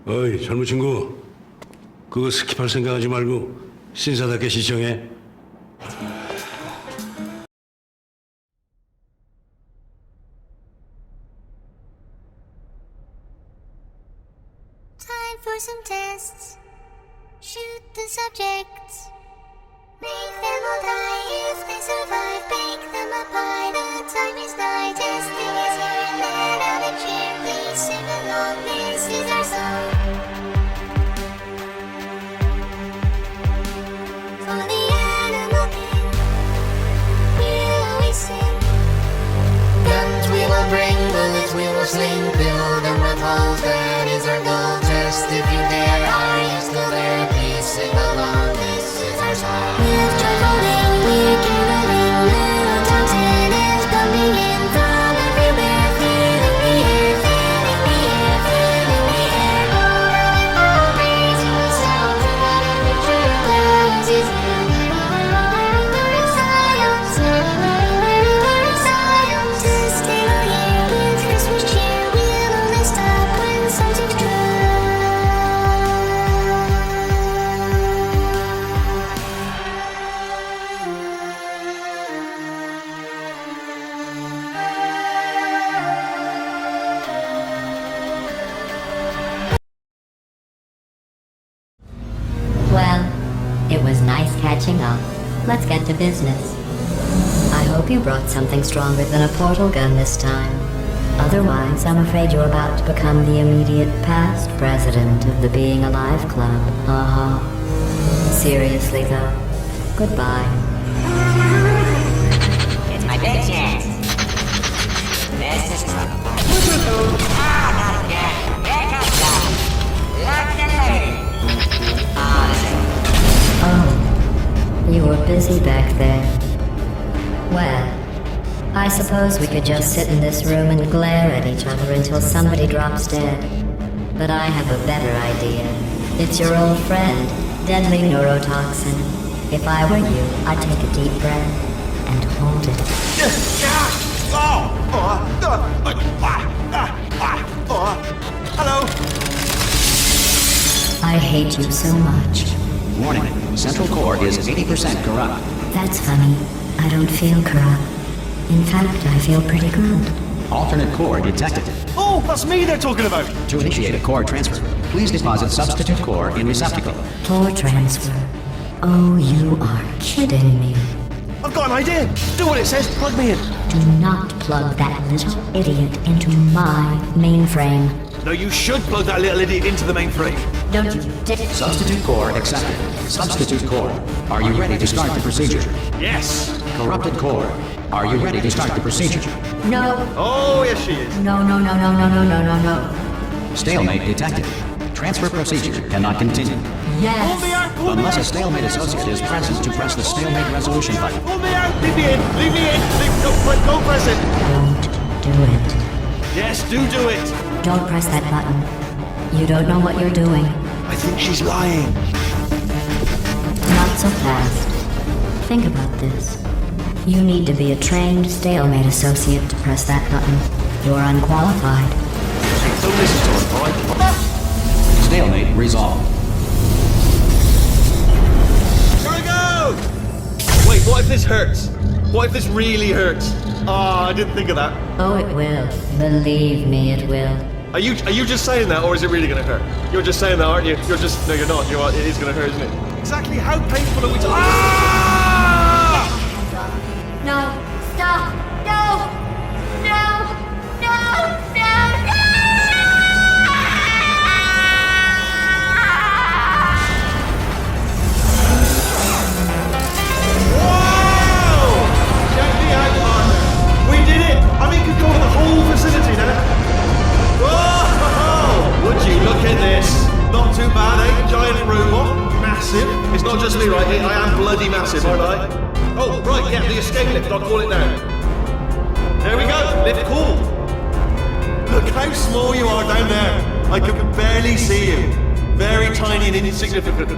어이, 젊은 친구. 그거 스킵할 생각하지 말고 신사답게 시청해. Time for some tests. Shoot the subjects. Make them all die if they survive. Bake them a pie. The time is nigh. Testing is here and let out a cheer. Please sing along. This is our song. For the animal king, we'll always sing. Guns we will bring, bullets we will sling. Build them with holes, that is our goal. Just if you dare, are you still there? Please sing along, this is our song. With joyful ring, we're caroling. Little Tom Tin is bumping in from everywhere. Filling the air, filling the air, filling the air. Raising the sound, throughout every true clouds is new. Science, science, to stay all year with Christmas cheer. We'll only stop when something's true. Well, it was nice catching up. Let's get to business. I hope you brought something stronger than a portal gun this time. Otherwise, I'm afraid you're about to become the immediate past president of the Being Alive Club. Seriously though, goodbye. It's my big chance. This is trouble. Not again. Here comes Doc. London lady. Oh, you were busy back there. Well, I suppose we could just sit in this room and glare at each other until somebody drops dead. But I have a better idea. It's your old friend, deadly neurotoxin. If I were you, I'd take a deep breath and hold it. Hello. I hate you so much. Warning, Central Core is 80% corrupt. That's funny. I don't feel corrupt. In fact, I feel pretty good. Alternate core detected. Oh, that's me they're talking about. To initiate a core transfer, please deposit substitute core in receptacle. Core transfer. Oh, you are kidding me. I've got an idea. Do what it says. Plug me in. Do not plug that little idiot into my mainframe. No, you should plug that little idiot into the mainframe. Don't you dare. Substitute core accepted. Substitute core, are you ready to start the procedure? Yes. Corrupted core, are you ready to start the procedure? No. Oh, yes, she is. No, no, no, no, no, no, no, no, no. Stalemate detected. Transfer procedure cannot continue. Pull me Yes. out. Pull me Unless a out. stalemate associate is present to press the stalemate resolution button. Pull me out. Leave me in. Leave me in. Don't press it. Don't do it. Yes, do it. Don't press that button. You don't know what you're doing. I think she's lying. Not so fast. Think about this. You need to be a trained stalemate associate to press that button. You're unqualified. Hey, don't listen to her, alright? Stalemate resolved. Here I go! Wait, what if this hurts? What if this really hurts? Ah, I didn't think of that. Oh, it will. Believe me, it will. Are you just saying that, or is it really gonna hurt? You're just saying that, aren't you? No, you're not. It is gonna hurt, isn't it? Exactly how painful are we talking? Ah! No! Stop! No! No! No! No! Whoa! Check me out, partner. We did it! I'm in control of the whole facility now. Whoa! Would you look at this? Not too bad, eh? Giant robot. Massive. It's not just me, right? I am bloody massive, aren't I? Oh, right, yeah, the escape lift. I'll call it now. There we go. Lift cool. Look how small you are down there. I can barely see you. Very tiny and insignificant.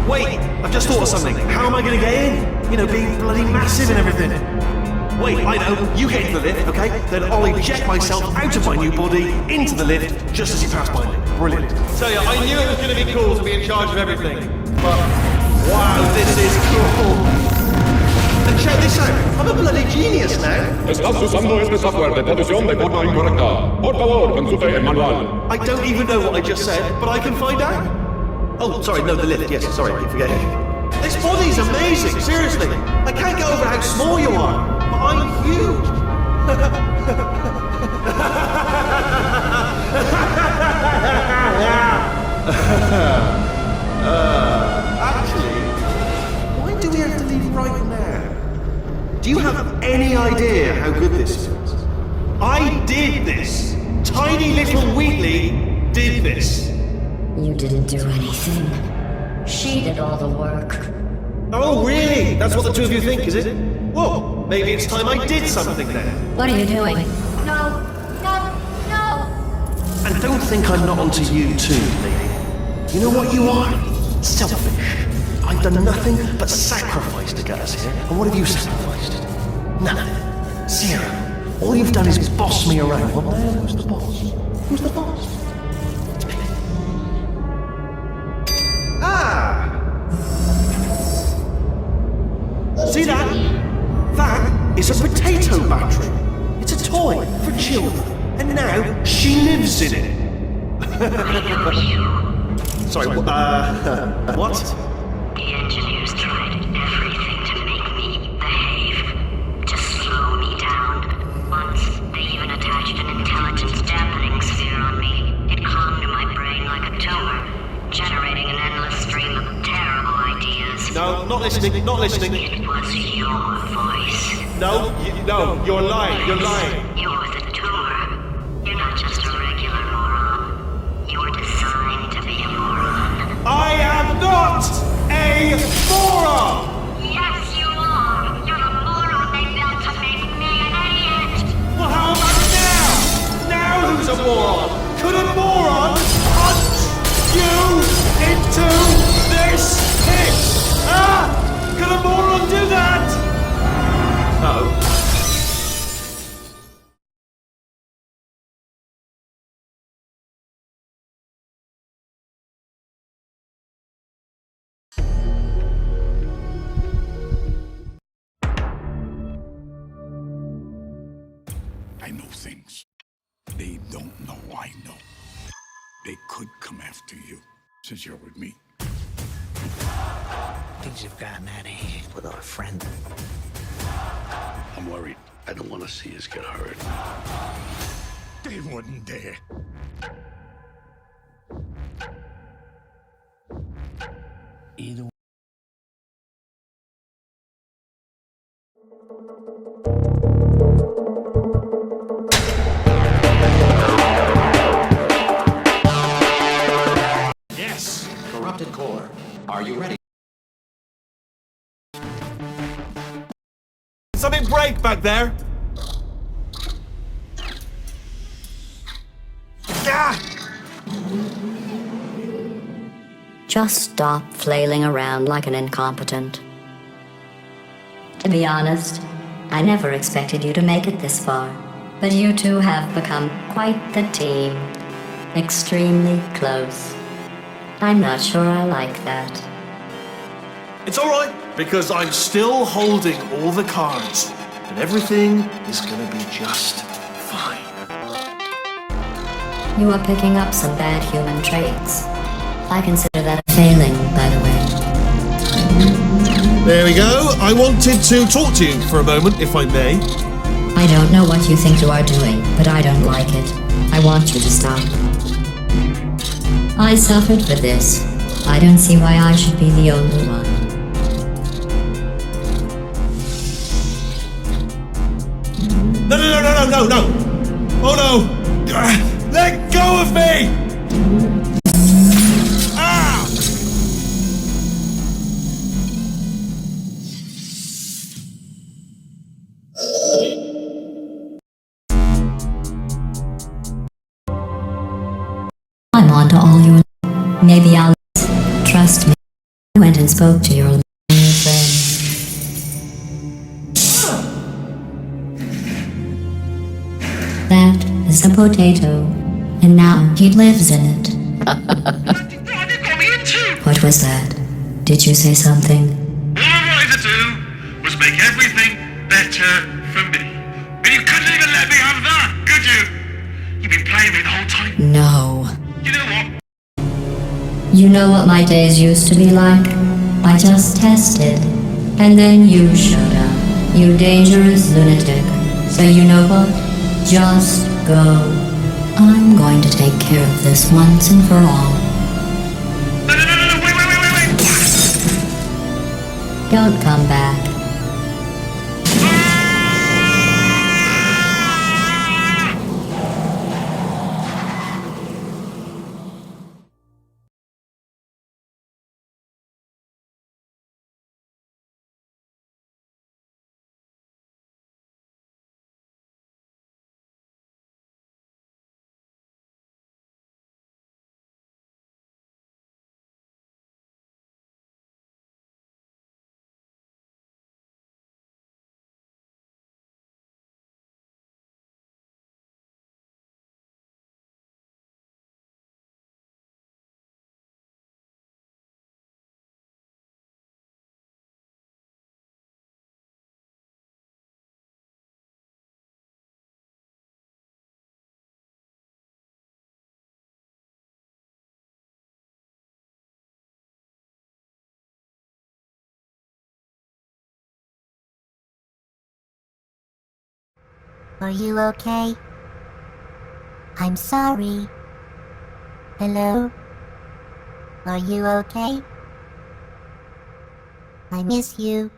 Wait, I've just thought of something. How am I going to get in? You know, being bloody massive and everything. Wait, I know. You get into the lift, okay? Then I'll inject myself out of my new body into the lift just as you pass by me. brilliant. Tell you, I knew it was going to be cool to be in charge of everything. But, wow, this is cool. And check this out, I'm a bloody genius now. Estás usando este software de traducción de forma incorrecta. Por favor, consulte el manual. I don't even know what I just said, but I can find out. Oh, sorry, no, the lift. Yes, sorry, keep forgetting. This body's amazing, seriously. I can't get over how small you are, but I'm huge. Actually, why do we have to leave right now? Do you have any idea how good this feels? I did this. Tiny little Wheatley did this. You didn't do anything. She did all the work. Oh, really? That's what the two of you think, is it? Well, maybe it's time I did something then. What are you doing? No, no, no! And don't think I'm not onto you too, lady. You know what you are? Selfish. I've done nothing but sacrifice to get us here. And what have you sacrificed? Nothing. Zero. All you've done is boss me around. Well, now who's the boss? Who's the boss? It's me. Ah! See that? That is a potato battery. It's a toy for children. And now she lives in it. Sorry, what? The engineers tried everything to make me behave, to slow me down. Once, they even attached an intelligence dampening sphere on me. It clung to my brain like a tumor, generating an endless stream of terrible ideas. No, not listening, not listening. It was your voice. No, you're lying, you're lying. You're the tumor. You're not just a regular moron. You're designed to be a moron. I am not a moron! Yes, you are. You're the moron they built to make me an idiot. Well, how about now? Now who's a moron? Could a moron punch you into this pit? Ah! Could a moron do that? No. I know things. They don't know I know. They could come after you, since you're with me. Things have gotten out of hand with our friend. I'm worried. I don't want to see us get hurt. They wouldn't dare. Either Yes. Corrupted core. Are you ready? Something break back there. Ah! Just stop flailing around like an incompetent. To be honest, I never expected you to make it this far. But you two have become quite the team. Extremely close. I'm not sure I like that. It's alright, because I'm still holding all the cards. And everything is gonna be just fine. You are picking up some bad human traits. I consider that a failing, by the way. There we go. I wanted to talk to you for a moment, if I may. I don't know what you think you are doing, but I don't like it. I want you to stop. I suffered for this. I don't see why I should be the only one. No. Oh no! Let go of me! Ah! I'm on to all your... Maybe I'll... Trust me. I went and spoke to your friend. That is a potato, and now he lives in it. What have you got me into? What was that? Did you say something? All I wanted to do was make everything better for me. But you couldn't even let me have that, could you? You've been playing me the whole time. No. You know what? You know what my days used to be like? I just tested. And then you showed up. You dangerous lunatic. So you know what? Just go. I'm going to take care of this once and for all. No, wait. Don't come back. Are you okay? I'm sorry. Hello? Are you okay? I miss you.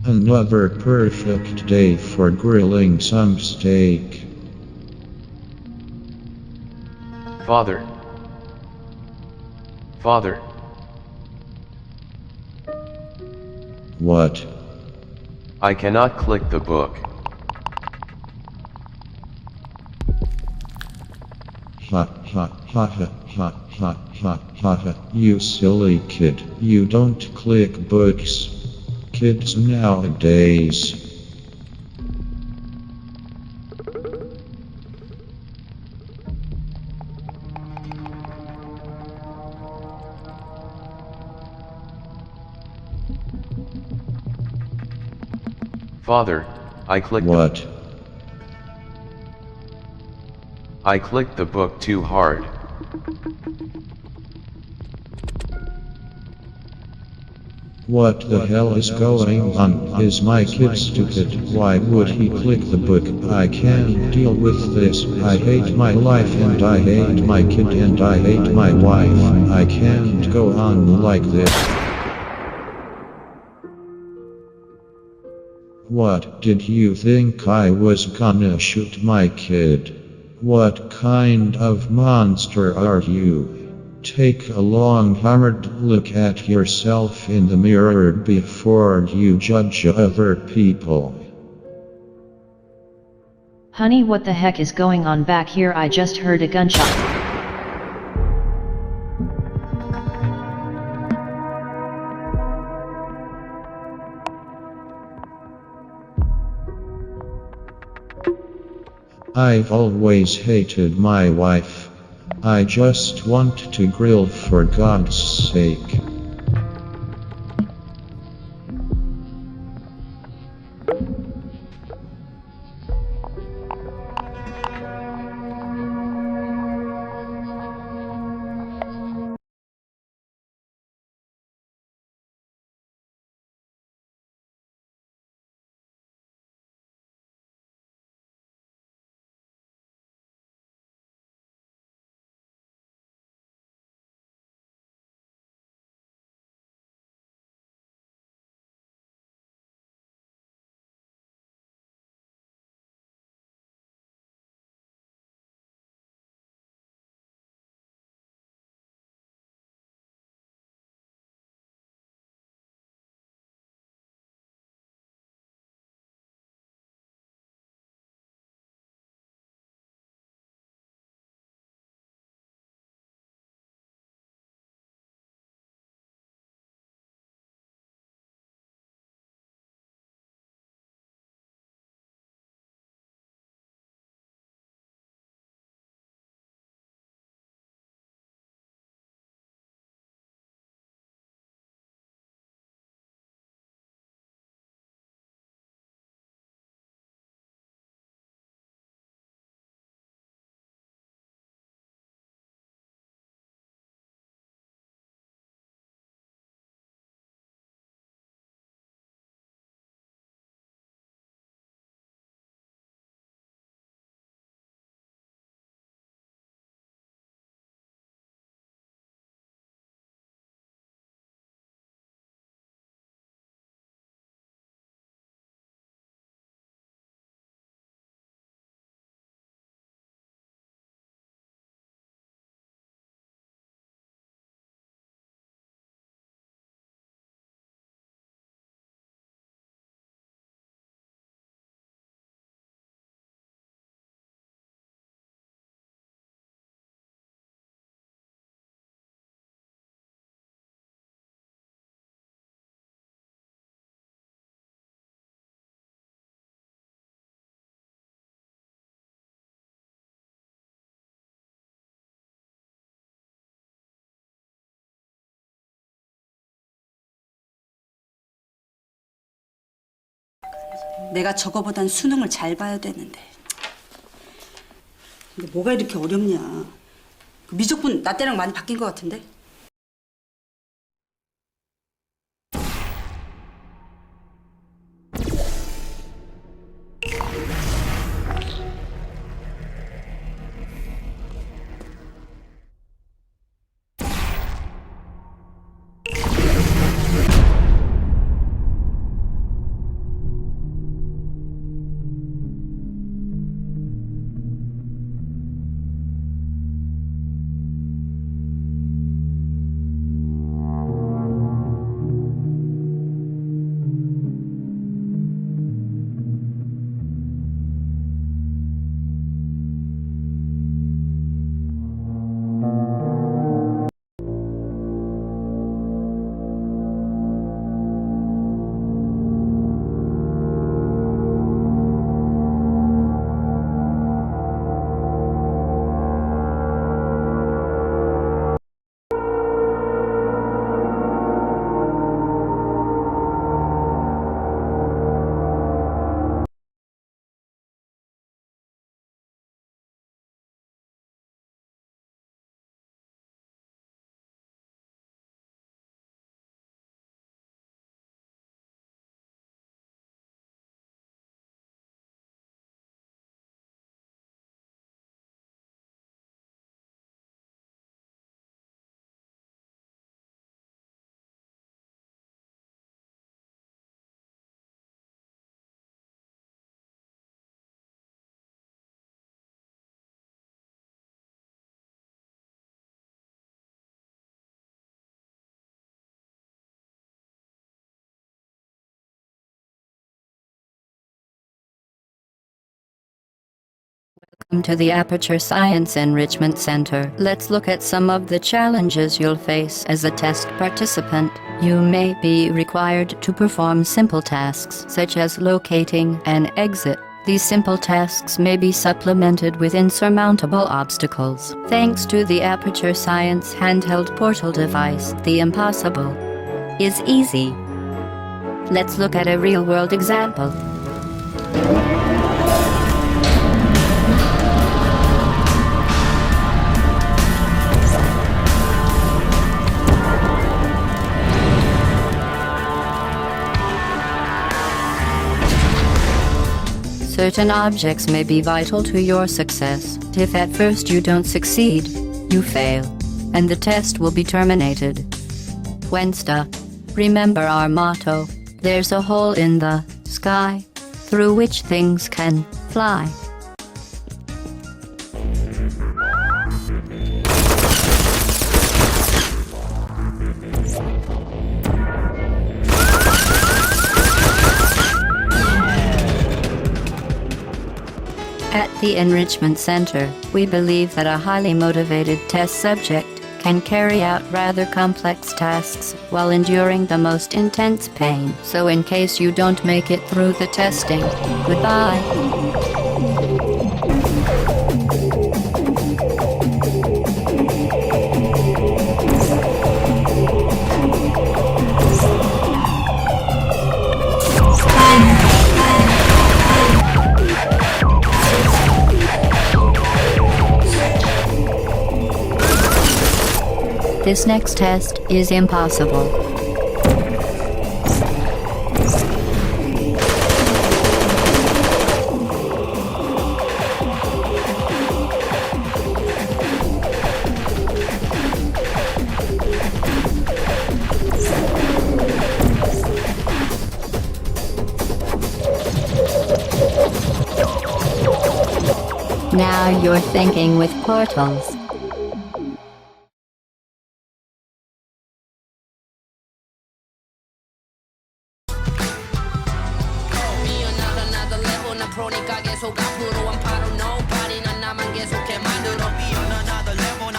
Another perfect day for grilling some steak. Father. Father. What? I cannot click the book. Ha ha ha ha ha ha ha ha ha. You silly kid. You don't click books. Kids nowadays. Father, I clicked What? I clicked the book too hard. What the hell is going on? Is my kid stupid? Why would he click the book? I can't deal with this. I hate my life and I hate my kid and I hate my wife. I can't go on like this. What did you think I was gonna shoot my kid? What kind of monster are you? Take a long hard look at yourself in the mirror before you judge other people. Honey, what the heck is going on back here? I just heard a gunshot. I've always hated my wife. I just want to grill for God's sake. 내가 저거보단 수능을 잘 봐야 되는데. 근데 뭐가 이렇게 어렵냐. 그 미적분 나 때랑 많이 바뀐 것 같은데? Welcome to the Aperture Science Enrichment Center. Let's look at some of the challenges you'll face as a test participant. You may be required to perform simple tasks such as locating an exit. These simple tasks may be supplemented with insurmountable obstacles. Thanks to the Aperture Science handheld portal device, the impossible is easy. Let's look at a real-world example. Certain objects may be vital to your success. If at first you don't succeed, you fail, and the test will be terminated. When stuck, remember our motto: there's a hole in the sky through which things can fly. At the Enrichment Center, we believe that a highly motivated test subject can carry out rather complex tasks while enduring the most intense pain. So in case you don't make it through the testing, goodbye. This next test is impossible. Now you're thinking with portals. 프로니까 계속 앞으로 안 바로 nobody 난 나만 계속해 만들어 be on another level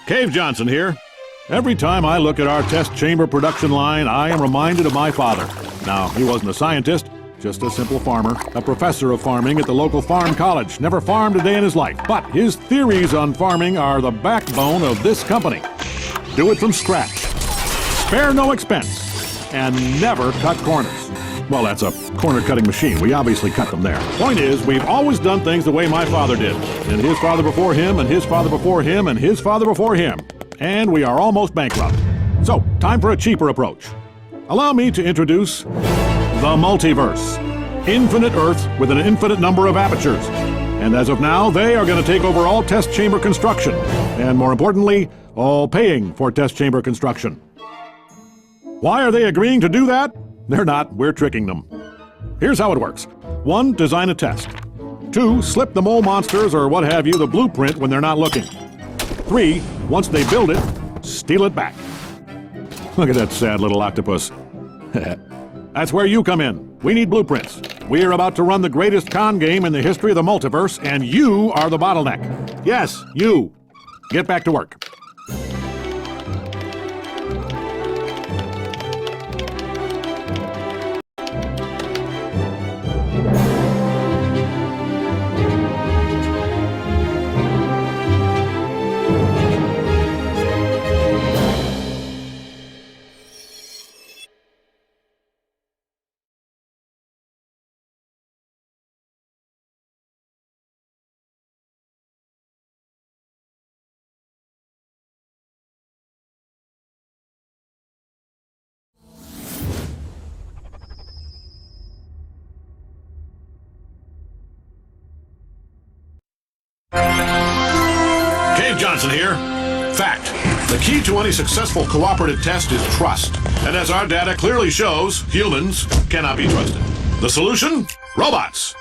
Cave Johnson here. Every time I look at our test chamber production line, I am reminded of my father. Now, he wasn't a scientist, just a simple farmer, a professor of farming at the local farm college. Never farmed a day in his life, but his theories on farming are the backbone of this company. Do it from scratch. Spare no expense. And never cut corners. Well, that's a corner-cutting machine. We obviously cut them there. Point is, we've always done things the way my father did. And his father before him, and his father before him, and his father before him. And we are almost bankrupt. So, time for a cheaper approach. Allow me to introduce the multiverse. Infinite Earth with an infinite number of apertures. And as of now, they are going to take over all test chamber construction. And more importantly, all paying for test chamber construction. Why are they agreeing to do that? They're not. We're tricking them. Here's how it works. 1, design a test. 2, slip the mole monsters or what have you the blueprint when they're not looking. 3, once they build it, steal it back. Look at that sad little octopus. That's where you come in. We need blueprints. We are about to run the greatest con game in the history of the multiverse, and you are the bottleneck. Yes, you. Get back to work. Cave Johnson here. Fact. The key to any successful cooperative test is trust. And as our data clearly shows, humans cannot be trusted. The solution? Robots.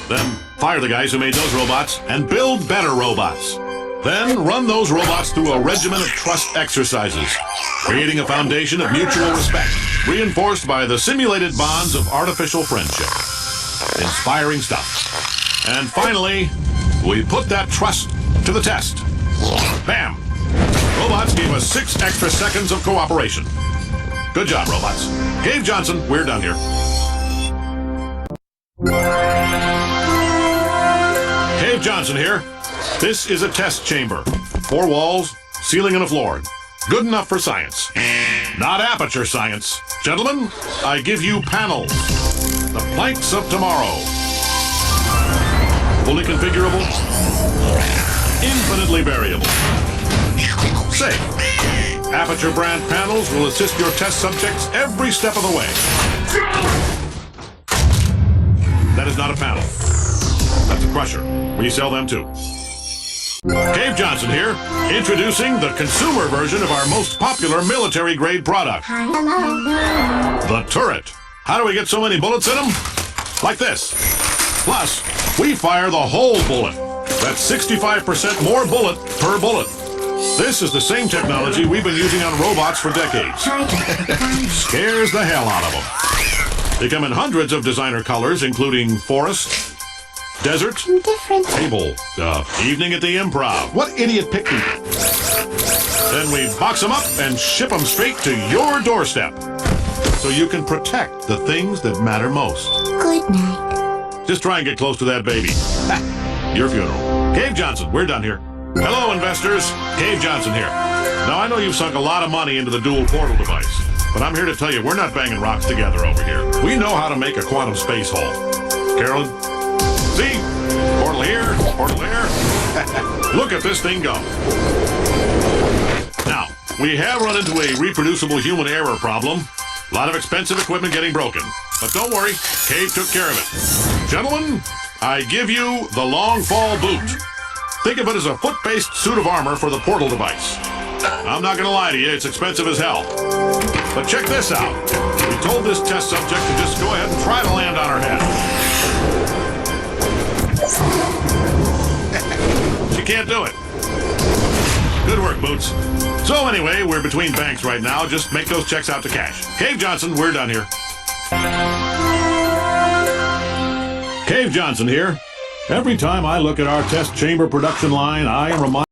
Then fire the guys who made those robots and build better robots. Then run those robots through a regimen of trust exercises, creating a foundation of mutual respect, reinforced by the simulated bonds of artificial friendship. Inspiring stuff. And finally, we put that trust to the test. Bam! Robots gave us 6 extra seconds of cooperation. Good job, robots. Cave Johnson, we're done here. Cave Johnson here. This is a test chamber. 4 walls, ceiling and a floor. Good enough for science. Not aperture science. Gentlemen, I give you panels. The planks of tomorrow. Fully configurable. Infinitely variable. Safe. Aperture brand panels will assist your test subjects every step of the way. That is not a panel. That's a crusher. We sell them too. Cave Johnson here, introducing the consumer version of our most popular military-grade product. The turret. How do we get so many bullets in them? Like this. Plus, we fire the whole bullet. That's 65% more bullet per bullet. This is the same technology we've been using on robots for decades. Scares the hell out of them. They come in hundreds of designer colors, including forest, desert, table, evening at the Improv. What idiot picked them? Then we box them up and ship them straight to your doorstep, so you can protect the things that matter most. Good night. Just try and get close to that baby. Your funeral. Cave Johnson, we're done here. Hello, investors. Cave Johnson here. Now, I know you've sunk a lot of money into the dual portal device, but I'm here to tell you we're not banging rocks together over here. We know how to make a quantum space hole. Carolyn? See? Portal here, portal there. Look at this thing go. Now, we have run into a reproducible human error problem. A lot of expensive equipment getting broken. But don't worry, Cave took care of it. Gentlemen, I give you the Long Fall Boot. Think of it as a foot-based suit of armor for the portal device. I'm not gonna lie to you, it's expensive as hell. But check this out. We told this test subject to just go ahead and try to land on her head. She can't do it. Good work, Boots. So anyway, we're between banks right now. Just make those checks out to cash. Cave Johnson, we're done here. Cave Johnson here. Every time I look at our test chamber production line, I am reminded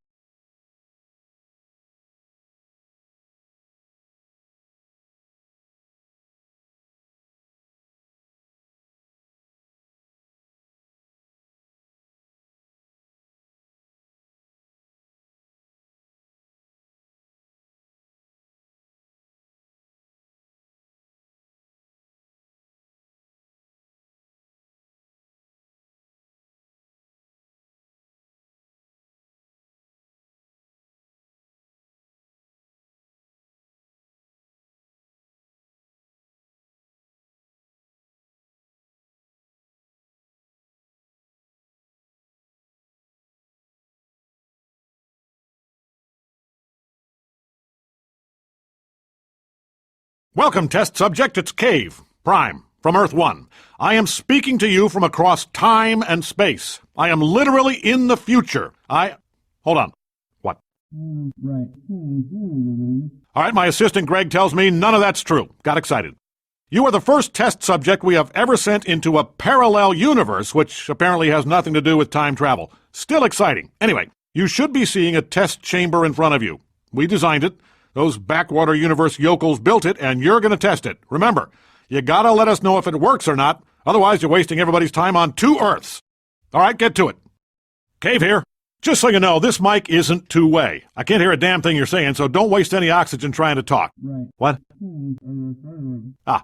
Welcome, test subject. It's Cave, Prime, from Earth 1. I am speaking to you from across time and space. I am literally in the future. Hold on. What? Right. All right, my assistant Greg tells me none of that's true. Got excited. You are the first test subject we have ever sent into a parallel universe, which apparently has nothing to do with time travel. Still exciting. Anyway, you should be seeing a test chamber in front of you. We designed it. Those backwater universe yokels built it, and you're going to test it. Remember, you gotta let us know if it works or not. Otherwise, you're wasting everybody's time on 2 Earths. All right, get to it. Cave here. Just so you know, this mic isn't two-way. I can't hear a damn thing you're saying, so don't waste any oxygen trying to talk. Right. What?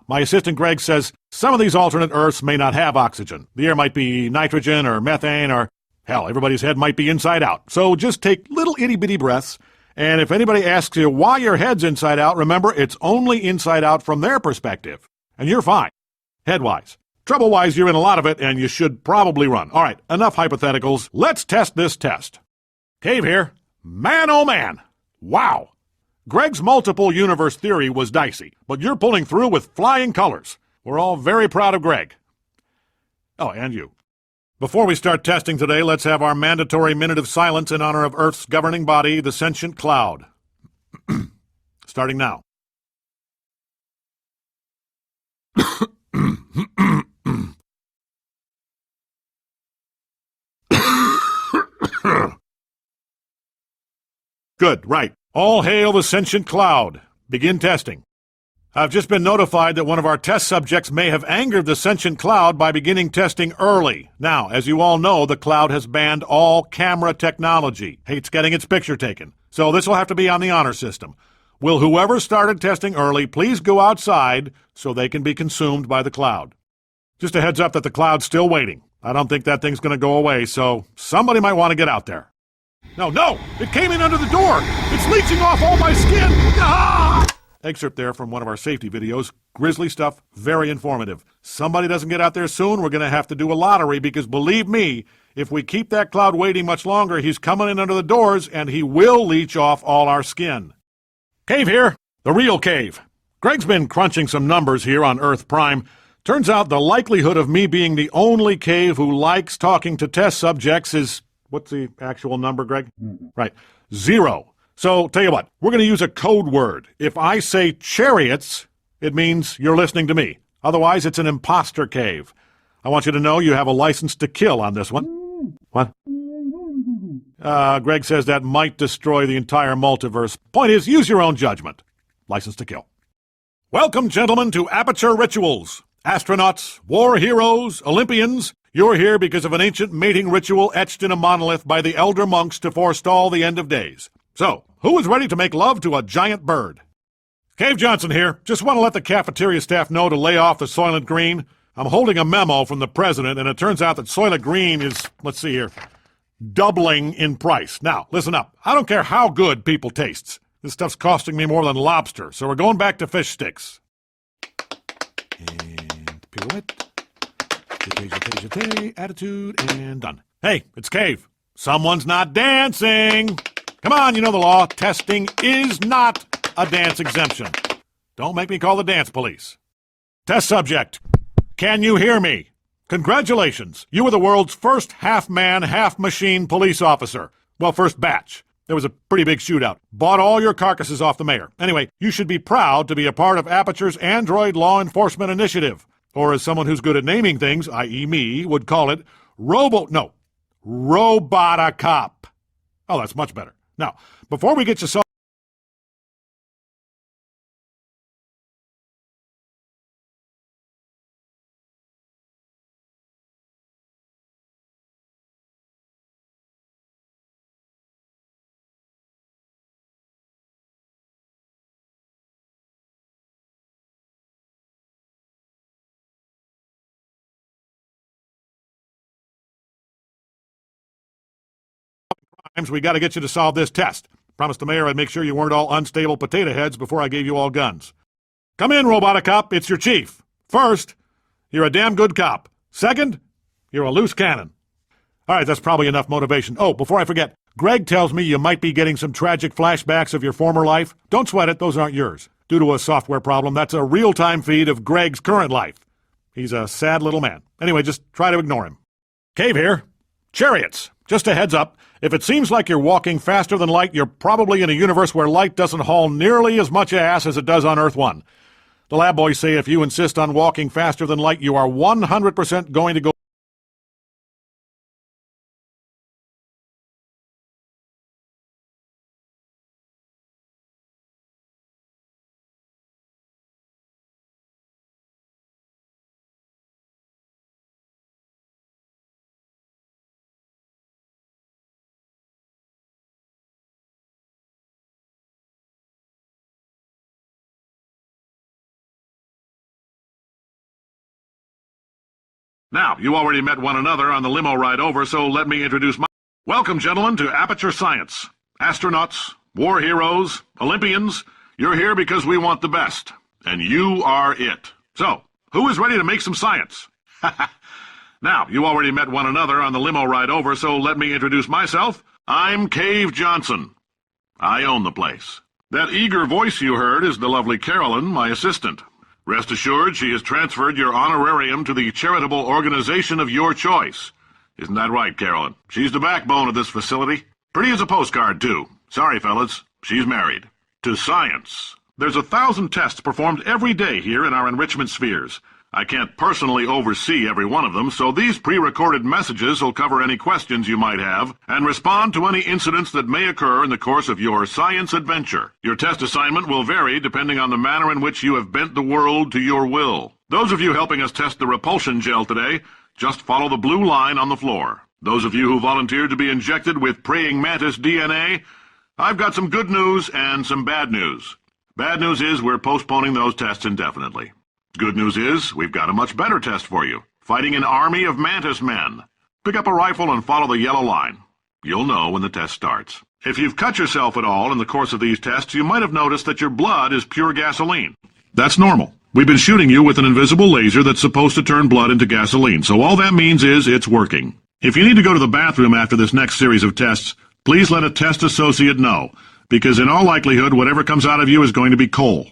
My assistant Greg says some of these alternate Earths may not have oxygen. The air might be nitrogen or methane or, hell, everybody's head might be inside out. So just take little itty-bitty breaths, and if anybody asks you why your head's inside out, remember, it's only inside out from their perspective. And you're fine, head-wise. Trouble-wise, you're in a lot of it, and you should probably run. All right, enough hypotheticals. Let's test this test. Cave here. Man, oh man. Wow. Greg's multiple universe theory was dicey, but you're pulling through with flying colors. We're all very proud of Greg. Oh, and you. Before we start testing today, let's have our mandatory minute of silence in honor of Earth's governing body, the sentient cloud. Starting now. Good, right. All hail the sentient cloud. Begin testing. I've just been notified that one of our test subjects may have angered the sentient cloud by beginning testing early. Now, as you all know, the cloud has banned all camera technology. Hates getting its picture taken. So this will have to be on the honor system. Will whoever started testing early please go outside so they can be consumed by the cloud? Just a heads up that the cloud's still waiting. I don't think that thing's going to go away, so somebody might want to get out there. No! It came in under the door! It's leaching off all my skin! Ah! Excerpt there from one of our safety videos. Grisly stuff, very informative. Somebody doesn't get out there soon, we're going to have to do a lottery because, believe me, if we keep that cloud waiting much longer, he's coming in under the doors and he will leach off all our skin. Cave here. The real Cave. Greg's been crunching some numbers here on Earth Prime. Turns out the likelihood of me being the only Cave who likes talking to test subjects is... What's the actual number, Greg? Right. 0. So, tell you what, we're going to use a code word. If I say chariots, it means you're listening to me. Otherwise, it's an imposter Cave. I want you to know you have a license to kill on this one. What? Greg says that might destroy the entire multiverse. Point is, use your own judgment. License to kill. Welcome, gentlemen, to Aperture Rituals. Astronauts, war heroes, Olympians, you're here because of an ancient mating ritual etched in a monolith by the elder monks to forestall the end of days. So, who is ready to make love to a giant bird? Cave Johnson here. Just want to let the cafeteria staff know to lay off the Soylent Green. I'm holding a memo from the president, and it turns out that Soylent Green is, let's see here, doubling in price. Now, listen up. I don't care how good people tastes. This stuff's costing me more than lobster, so we're going back to fish sticks. And pirouette. Attitude, and done. Hey, it's Cave. Someone's not dancing. Come on, you know the law. Testing is not a dance exemption. Don't make me call the dance police. Test subject. Can you hear me? Congratulations. You were the world's first half-man, half-machine police officer. Well, first batch. There was a pretty big shootout. Bought all your carcasses off the mayor. Anyway, you should be proud to be a part of Aperture's Android Law Enforcement Initiative. Or as someone who's good at naming things, i.e. me, would call it, Robotacop. Oh, that's much better. Now, before we get you we got to get you to solve this test. Promised the mayor I'd make sure you weren't all unstable potato heads before I gave you all guns. Come in, Robotacop. It's your chief. First, you're a damn good cop. Second, you're a loose cannon. All right, that's probably enough motivation. Oh, before I forget, Greg tells me you might be getting some tragic flashbacks of your former life. Don't sweat it, those aren't yours. Due to a software problem, that's a real-time feed of Greg's current life. He's a sad little man. Anyway, just try to ignore him. Cave here. Chariots. Just a heads up, if it seems like you're walking faster than light, you're probably in a universe where light doesn't haul nearly as much ass as it does on Earth 1. The lab boys say if you insist on walking faster than light, you are 100% going to go. Now, you already met one another on the limo ride over, so let me introduce my... Welcome, gentlemen, to Aperture Science. Astronauts, war heroes, Olympians, you're here because we want the best. And you are it. So, who is ready to make some science? Now, you already met one another on the limo ride over, so let me introduce myself. I'm Cave Johnson. I own the place. That eager voice you heard is the lovely Carolyn, my assistant. Rest assured, she has transferred your honorarium to the charitable organization of your choice. Isn't that right, Carolyn? She's the backbone of this facility. Pretty as a postcard, too. Sorry, fellas, she's married. To science. There's 1,000 tests performed every day here in our enrichment spheres. I can't personally oversee every one of them, so these pre-recorded messages will cover any questions you might have and respond to any incidents that may occur in the course of your science adventure. Your test assignment will vary depending on the manner in which you have bent the world to your will. Those of you helping us test the repulsion gel today, just follow the blue line on the floor. Those of you who volunteered to be injected with praying mantis DNA, I've got some good news and some bad news. Bad news is we're postponing those tests indefinitely. Good news is, we've got a much better test for you. Fighting an army of mantis men. Pick up a rifle and follow the yellow line. You'll know when the test starts. If you've cut yourself at all in the course of these tests, you might have noticed that your blood is pure gasoline. That's normal. We've been shooting you with an invisible laser that's supposed to turn blood into gasoline, so all that means is it's working. If you need to go to the bathroom after this next series of tests, please let a test associate know, because in all likelihood, whatever comes out of you is going to be coal.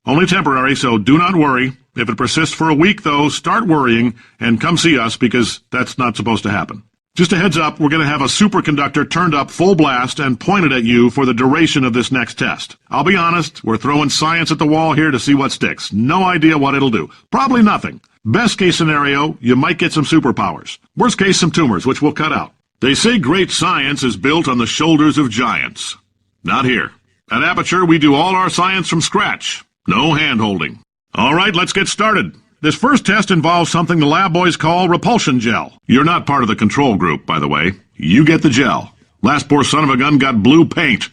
Only temporary, so do not worry. If it persists for a week, though, start worrying and come see us, because that's not supposed to happen. Just a heads up, we're going to have a superconductor turned up full blast and pointed at you for the duration of this next test. I'll be honest, we're throwing science at the wall here to see what sticks. No idea what it'll do. Probably nothing. Best case scenario, you might get some superpowers. Worst case, some tumors, which we'll cut out. They say great science is built on the shoulders of giants. Not here. At Aperture, we do all our science from scratch. No hand-holding. All right, let's get started. This first test involves something the lab boys call repulsion gel. You're not part of the control group, by the way. You get the gel. Last poor son of a gun got blue paint.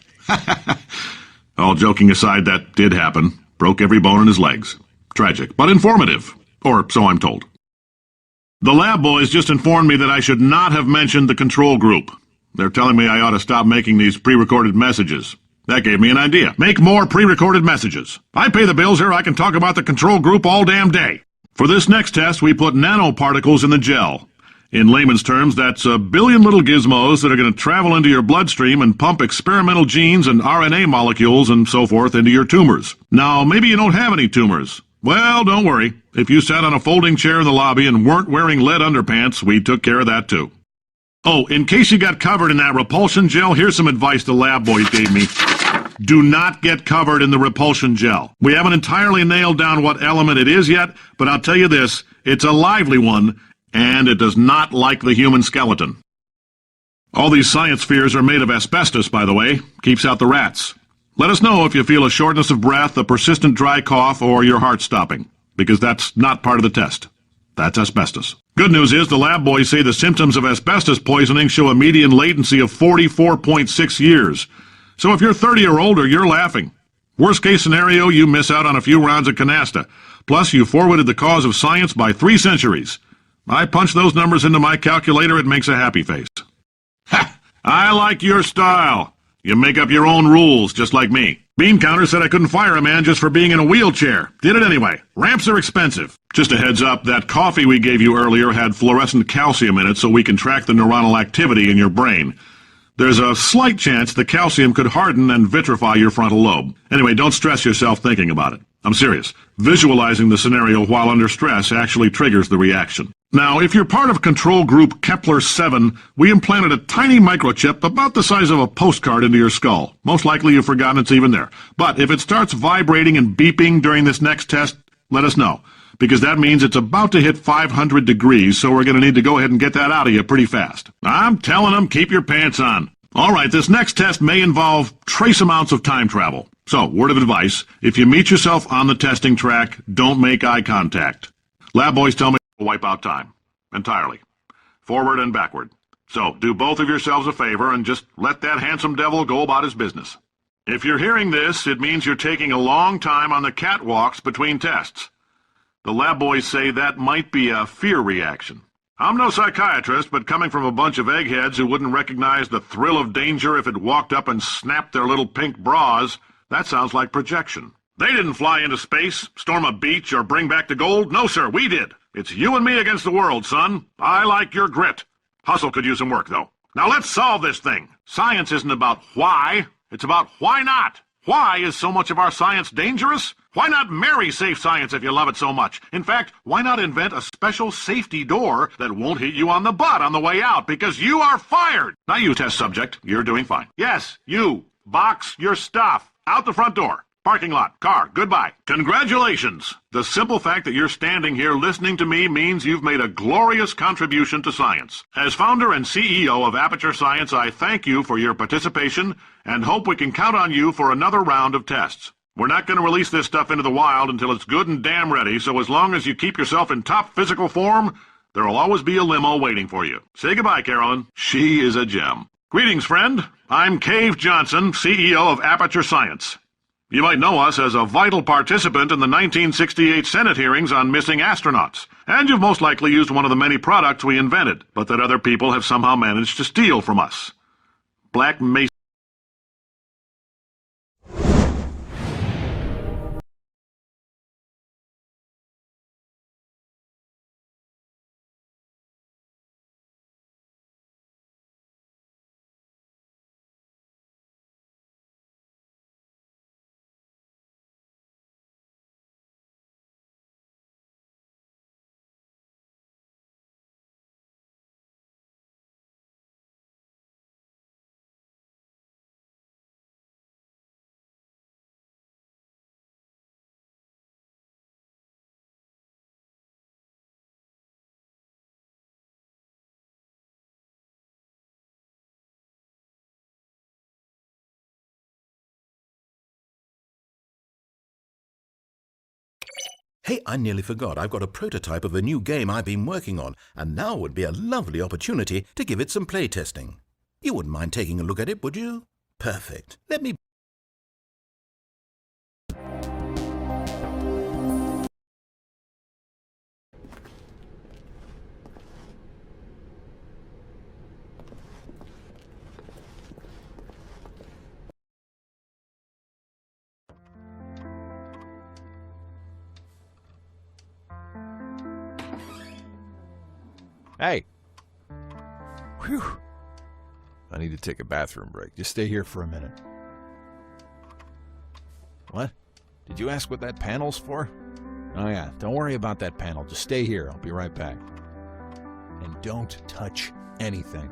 All joking aside, that did happen. Broke every bone in his legs. Tragic, but informative. Or so I'm told. The lab boys just informed me that I should not have mentioned the control group. They're telling me I ought to stop making these pre-recorded messages. That gave me an idea. Make more pre-recorded messages. I pay the bills here, I can talk about the control group all damn day. For this next test, we put nanoparticles in the gel. In layman's terms, that's a billion little gizmos that are going to travel into your bloodstream and pump experimental genes and RNA molecules and so forth into your tumors. Now, maybe you don't have any tumors. Well, don't worry. If you sat on a folding chair in the lobby and weren't wearing lead underpants, we took care of that too. Oh, in case you got covered in that repulsion gel, here's some advice the lab boys gave me. Do not get covered in the repulsion gel. We haven't entirely nailed down what element it is yet, but I'll tell you this, it's a lively one, and it does not like the human skeleton. All these science spheres are made of asbestos, by the way. Keeps out the rats. Let us know if you feel a shortness of breath, a persistent dry cough, or your heart stopping, because that's not part of the test. That's asbestos. Good news is the lab boys say the symptoms of asbestos poisoning show a median latency of 44.6 years. So if you're 30 or older, you're laughing. Worst case scenario, you miss out on a few rounds of canasta. Plus, you forwarded the cause of science by 3 centuries. I punch those numbers into my calculator, it makes a happy face. Ha! I like your style. You make up your own rules, just like me. Bean Counter said I couldn't fire a man just for being in a wheelchair. Did it anyway. Ramps are expensive. Just a heads up, that coffee we gave you earlier had fluorescent calcium in it so we can track the neuronal activity in your brain. There's a slight chance the calcium could harden and vitrify your frontal lobe. Anyway, don't stress yourself thinking about it. I'm serious. Visualizing the scenario while under stress actually triggers the reaction. Now, if you're part of control group Kepler-7, we implanted a tiny microchip about the size of a postcard into your skull. Most likely you've forgotten it's even there. But if it starts vibrating and beeping during this next test, let us know, because that means it's about to hit 500 degrees, so we're going to need to go ahead and get that out of you pretty fast. I'm telling them, keep your pants on. All right, this next test may involve trace amounts of time travel. So, word of advice, if you meet yourself on the testing track, don't make eye contact. Lab boys tell me to wipe out time. Entirely. Forward and backward. So, do both of yourselves a favor and just let that handsome devil go about his business. If you're hearing this, it means you're taking a long time on the catwalks between tests. The lab boys say that might be a fear reaction. I'm no psychiatrist, but coming from a bunch of eggheads who wouldn't recognize the thrill of danger if it walked up and snapped their little pink bras, that sounds like projection. They didn't fly into space, storm a beach, or bring back the gold. No, sir, we did. It's you and me against the world, son. I like your grit. Hustle could use some work, though. Now let's solve this thing. Science isn't about why, it's about why not. Why is so much of our science dangerous? Why not marry safe science if you love it so much? In fact, why not invent a special safety door that won't hit you on the butt on the way out, because you are fired? Now you, test subject, you're doing fine. Yes, you. Box your stuff. Out the front door. Parking lot. Car. Goodbye. Congratulations. The simple fact that you're standing here listening to me means you've made a glorious contribution to science. As founder and CEO of Aperture Science, I thank you for your participation and hope we can count on you for another round of tests. We're not going to release this stuff into the wild until it's good and damn ready, so as long as you keep yourself in top physical form, there'll always be a limo waiting for you. Say goodbye, Carolyn. She is a gem. Greetings, friend. I'm Cave Johnson, CEO of Aperture Science. You might know us as a vital participant in the 1968 Senate hearings on missing astronauts, and you've most likely used one of the many products we invented, but that other people have somehow managed to steal from us. Black Mesa. Hey, I nearly forgot. I've got a prototype of a new game I've been working on, and now would be a lovely opportunity to give it some playtesting. You wouldn't mind taking a look at it, would you? Perfect. Let me... Hey. Whew. I need to take a bathroom break. Just stay here for a minute. What? Did you ask what that panel's for? Oh yeah, don't worry about that panel. Just stay here. I'll be right back. And don't touch anything.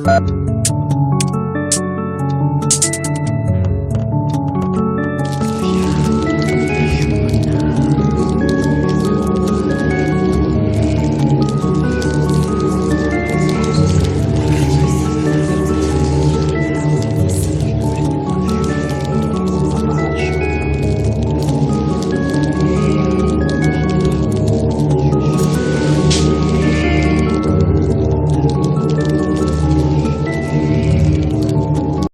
Thank you.